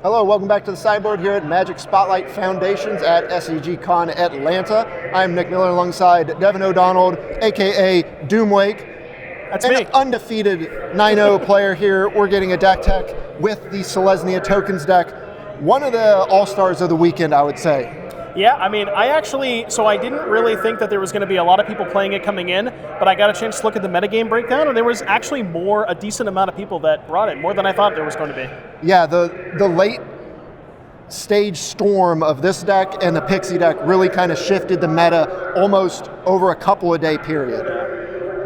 Hello, welcome back to the sideboard here at Magic Spotlight Foundations at SEGCon Atlanta. I'm Nick Miller alongside Devon O'Donnell, aka Doomwake. That's me. Undefeated 9-0 player here. We're getting a deck tech with the Selesnya tokens deck. One of the all-stars of the weekend, I would say. Yeah, I mean, I didn't really think that there was going to be a lot of people playing it coming in, but I got a chance to look at the metagame breakdown, and there was actually a decent amount of people that brought it, more than I thought there was going to be. Yeah, the late stage storm of this deck and the Pixie deck really kind of shifted the meta almost over a couple of day period.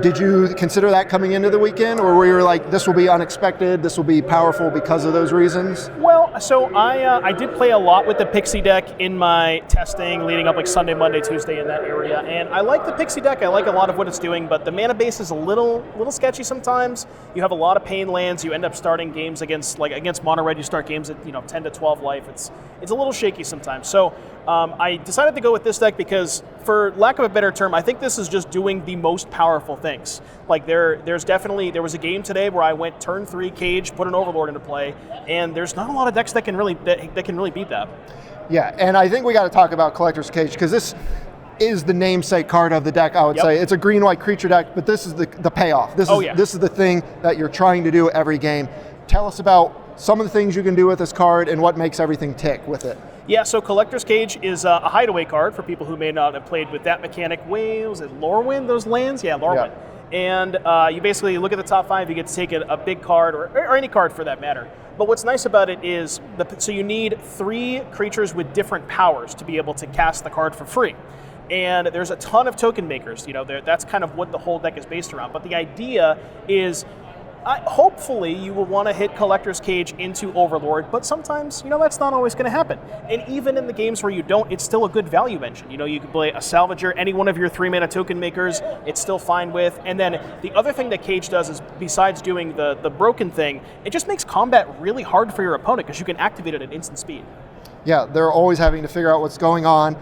Did you consider that coming into the weekend, or were you like, this will be unexpected, this will be powerful because of those reasons? Well, so I did play a lot with the Pixie deck in my testing leading up like Sunday, Monday, Tuesday in that area, and I like the Pixie deck. I like a lot of what it's doing, but the mana base is a little sketchy sometimes. You have a lot of pain lands. You end up starting games against mono red. You start games at 10 to 12 life. It's a little shaky sometimes. So I decided to go with this deck because, for lack of a better term, I think this is just doing the most powerful things. Like there was a game today where I went turn 3 Cage, put an Overlord into play, and there's not a lot of decks that can really beat that. Yeah, and I think we got to talk about Collector's Cage because this is the namesake card of the deck. I would say it's a green-white creature deck, but this is the payoff. This is the thing that you're trying to do every game. Tell us about some of the things you can do with this card and what makes everything tick with it. Yeah, so Collector's Cage is a hideaway card for people who may not have played with that mechanic. Was it Lorwyn, those lands? Yeah, Lorwyn. Yeah. And you basically look at the top 5, you get to take a big card, or any card for that matter. But what's nice about it is, so you need 3 creatures with different powers to be able to cast the card for free. And there's a ton of token makers, that's kind of what the whole deck is based around. But the idea is, hopefully you will want to hit Collector's Cage into Overlord, but sometimes, that's not always going to happen. And even in the games where you don't, it's still a good value engine. You can play a Salvager, any one of your 3-mana token makers, it's still fine with. And then the other thing that Cage does is, besides doing the broken thing, it just makes combat really hard for your opponent because you can activate it at instant speed. Yeah, they're always having to figure out what's going on.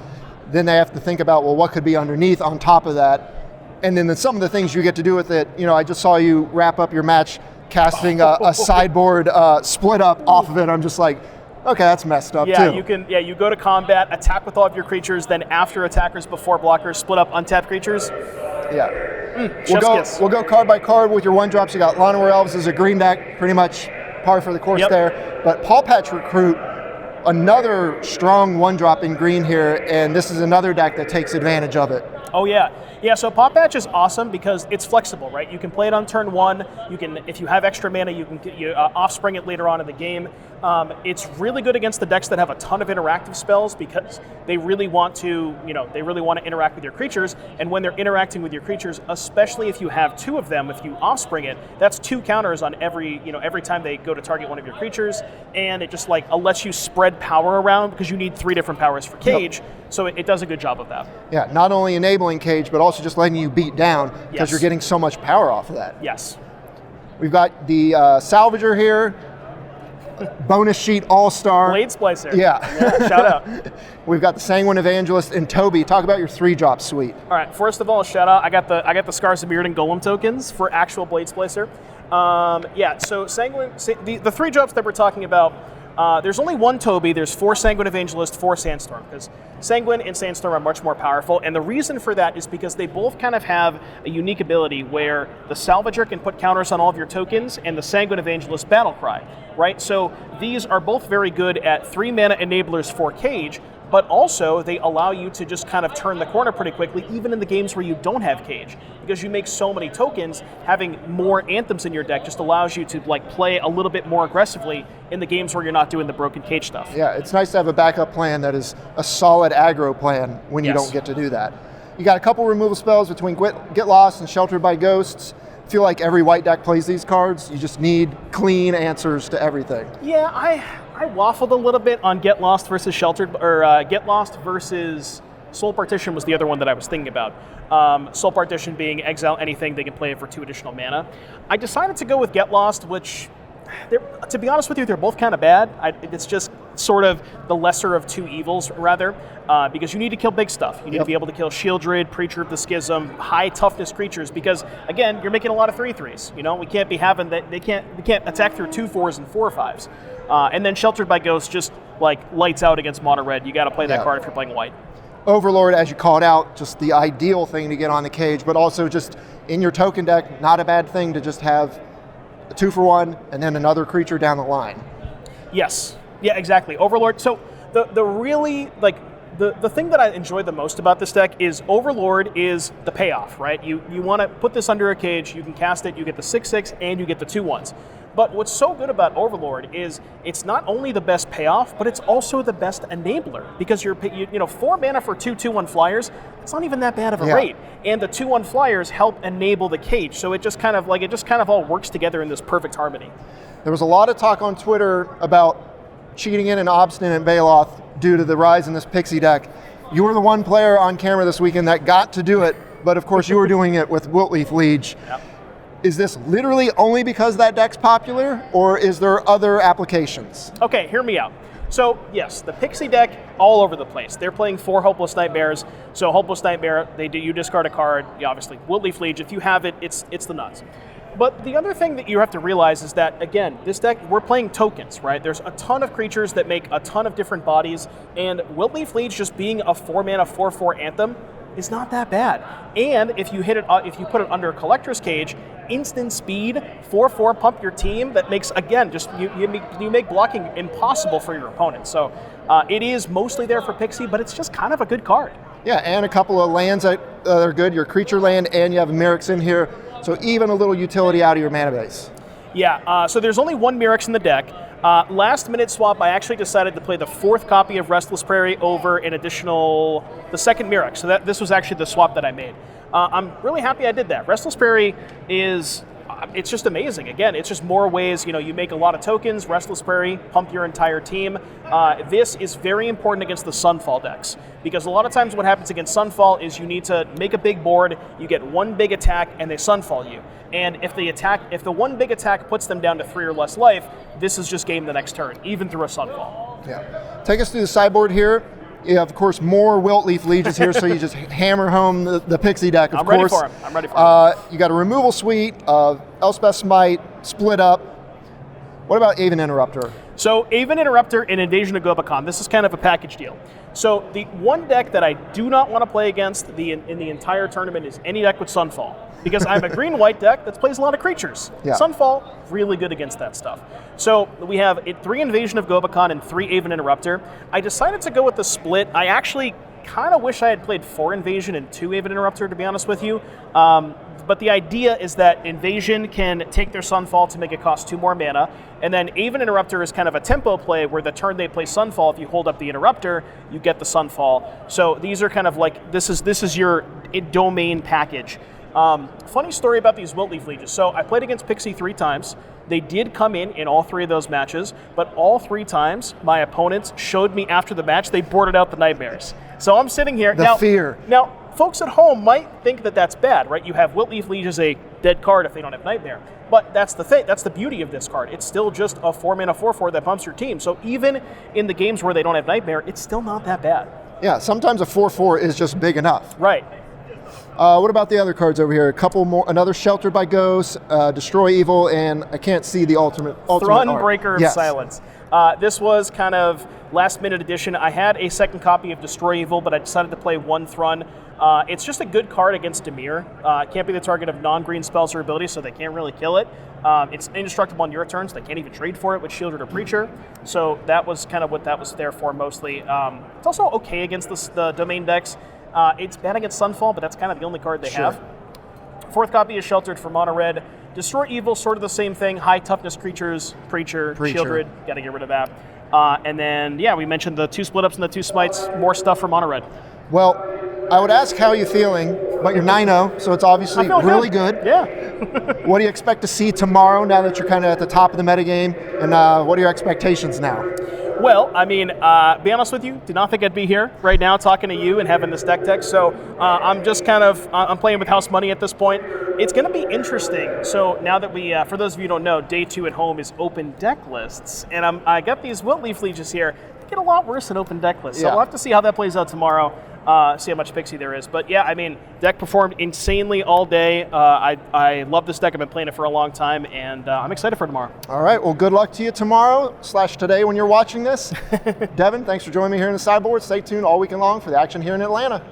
Then they have to think about, well, what could be underneath on top of that? And then some of the things you get to do with it, I just saw you wrap up your match casting a sideboard split up off of it. I'm just like, okay, that's messed up too. You go to combat, attack with all of your creatures, then after attackers, before blockers, split up untapped creatures. Yeah. We'll go card by card with your 1-drops. You got Llanowar Elves as a green deck, pretty much par for the course there. But Popatch Recruit, another strong 1-drop in green here, and this is another deck that takes advantage of it. Oh yeah. Yeah, so Popatch is awesome because it's flexible, right? You can play it on turn 1. You can, if you have extra mana, you can offspring it later on in the game. It's really good against the decks that have a ton of interactive spells because they really want to, interact with your creatures. And when they're interacting with your creatures, especially if you have 2 of them, if you offspring it, that's 2 counters on every time they go to target one of your creatures. And it just lets you spread power around because you need 3 different powers for Cage. Yep. So it does a good job of that. Yeah, not only enabling Cage, but also just letting you beat down because you're getting so much power off of that. Yes. We've got the Salvager here, bonus sheet all-star. Blade Splicer. Yeah. Shout out. We've got the Sanguine Evangelist and Toby. Talk about your 3-drop suite. All right, first of all, shout out. I got the Scars of Beard and Golem tokens for actual Blade Splicer. So Sanguine, the 3-drops that we're talking about, there's only 1 Toby, there's 4 Sanguine Evangelist, 4 Sandstorm, because Sanguine and Sandstorm are much more powerful, and the reason for that is because they both kind of have a unique ability where the Salvager can put counters on all of your tokens, and the Sanguine Evangelist Battle Cry, right? So these are both very good at 3-mana enablers for Cage, but also they allow you to just kind of turn the corner pretty quickly, even in the games where you don't have Cage. Because you make so many tokens, having more Anthems in your deck just allows you to play a little bit more aggressively in the games where you're not doing the broken Cage stuff. Yeah, it's nice to have a backup plan that is a solid aggro plan when you don't get to do that. You got a couple removal spells between Get Lost and Sheltered by Ghosts. I feel like every white deck plays these cards. You just need clean answers to everything. Yeah, I waffled a little bit on Get Lost versus Sheltered, or Get Lost versus Soul Partition was the other one that I was thinking about. Soul Partition being exile anything, they can play it for 2 additional mana. I decided to go with Get Lost, which to be honest with you, they're both kind of bad. It's just sort of the lesser of two evils, rather, because you need to kill big stuff. You need to be able to kill Shieldred, Preacher of the Schism, high toughness creatures, because again, you're making a lot of 3/3s. We can't be having that. We can't attack through 2/4s and 4/5s. And then Sheltered by Ghosts just like lights out against mono red. You got to play that card if you're playing white. Overlord, as you called out, just the ideal thing to get on the cage, but also just in your token deck, not a bad thing to just have a 2-for-1 and then another creature down the line. Yes. Yeah, exactly. Overlord. So the really, like, the thing that I enjoy the most about this deck is Overlord is the payoff, right? You want to put this under a cage, you can cast it, you get the 6/6, and you get the 2/1s. But what's so good about Overlord is it's not only the best payoff, but it's also the best enabler, because you're 4 mana for 2/2/1 flyers. It's not even that bad of a rate, and the 2/1 flyers help enable the cage. So it just kind of all works together in this perfect harmony. There was a lot of talk on Twitter about cheating in an Obstinate Baloth due to the rise in this Pixie deck. You were the one player on camera this weekend that got to do it, but of course you were doing it with Wileaf Liege. Yep. Is this literally only because that deck's popular, or is there other applications? Okay, hear me out. So yes, the Pixie deck, all over the place. They're playing 4 Hopeless Nightmares. So Hopeless Nightmare, you discard a card. You obviously Wileaf Liege. If you have it, it's the nuts. But the other thing that you have to realize is that, again, this deck, we're playing tokens, right? There's a ton of creatures that make a ton of different bodies, and Wileaf Liege just being a 4-mana 4/4 Anthem is not that bad. And if you put it under a Collector's Cage, instant speed, 4/4 pump your team, that makes, again, just you make blocking impossible for your opponent. So it is mostly there for Pixie, but it's just kind of a good card. Yeah, and a couple of lands that are good. Your creature land, and you have Mirx in here. So even a little utility out of your mana base. Yeah, so there's only one Mirx in the deck. Last minute swap, I actually decided to play the 4th copy of Restless Prairie over the second Mirx. So this was actually the swap that I made. I'm really happy I did that. Restless Prairie it's just amazing. Again, it's just more ways, you make a lot of tokens, Restless Prairie, pump your entire team. This is very important against the Sunfall decks, because a lot of times what happens against Sunfall is you need to make a big board, you get one big attack, and they Sunfall you. And if the one big attack puts them down to 3 or less life, this is just game the next turn, even through a Sunfall. Yeah. Take us through the sideboard here. You have, of course, more Wileaf Lieges here, so you just hammer home the Pixie deck, of course. I'm ready for him. You got a removal suite, Elspeth Smite, Split Up. What about Aven Interrupter? So Aven Interrupter and Invasion of Gobakhan, this is kind of a package deal. So the one deck that I do not want to play against in the entire tournament is any deck with Sunfall, because I'm a green-white deck that plays a lot of creatures. Yeah. Sunfall, really good against that stuff. So we have 3 Invasion of Gobakhan and 3 Aven Interrupter. I decided to go with the split. I actually kind of wish I had played 4 Invasion and 2 Aven Interrupter, to be honest with you. But the idea is that Invasion can take their Sunfall to make it cost 2 more mana, and then Aven Interrupter is kind of a tempo play where the turn they play Sunfall, if you hold up the Interrupter, you get the Sunfall. So these are kind of like, this is your domain package. Funny story about these Wileaf Lieges. So I played against Pixie 3 times. They did come in all 3 of those matches, but all 3 times my opponents showed me after the match they boarded out the Nightmares. So I'm sitting here. Fear. Now, folks at home might think that that's bad, right? You have Wileaf Liege as a dead card if they don't have Nightmare. But that's the thing. That's the beauty of this card. It's still just a 4-mana 4/4 that bumps your team. So even in the games where they don't have Nightmare, it's still not that bad. Yeah, sometimes a 4/4 is just big enough. Right. What about the other cards over here? A couple more. Another Sheltered by Ghosts, Destroy Evil, and I can't see the ultimate Thrun art. Breaker of Silence. This was kind of last-minute addition. I had a second copy of Destroy Evil, but I decided to play 1 Thrun. It's just a good card against Dimir. It can't be the target of non-green spells or abilities, so they can't really kill it. It's indestructible on your turns. They can't even trade for it with Shieldred or Preacher. So that was kind of what that was there for mostly. It's also okay against the domain decks. It's bad against Sunfall, but that's kind of the only card they have. 4th copy is Sheltered for mono red. Destroy Evil, sort of the same thing. High toughness creatures, Preacher. Shieldred, got to get rid of that. And then, we mentioned the 2 split ups and the 2 smites. More stuff for mono red. Well, I would ask how you're feeling, but you're 9-0, so it's obviously really good. Yeah. What do you expect to see tomorrow now that you're kind of at the top of the metagame, and what are your expectations now? Well, I mean, be honest with you, did not think I'd be here right now talking to you and having this deck tech. So I'm just kind of I'm playing with house money at this point. It's going to be interesting. So now that we, for those of you who don't know, day 2 at home is open deck lists, and I got these Wileaf Legions here. They get a lot worse than open deck lists. So we'll have to see how that plays out tomorrow. See how much Pixie there is. But yeah, I mean, deck performed insanely all day. I love this deck. I've been playing it for a long time, and I'm excited for tomorrow. All right, well, good luck to you tomorrow / today when you're watching this. Devon, thanks for joining me here in the sideboard. Stay tuned all weekend long for the action here in Atlanta.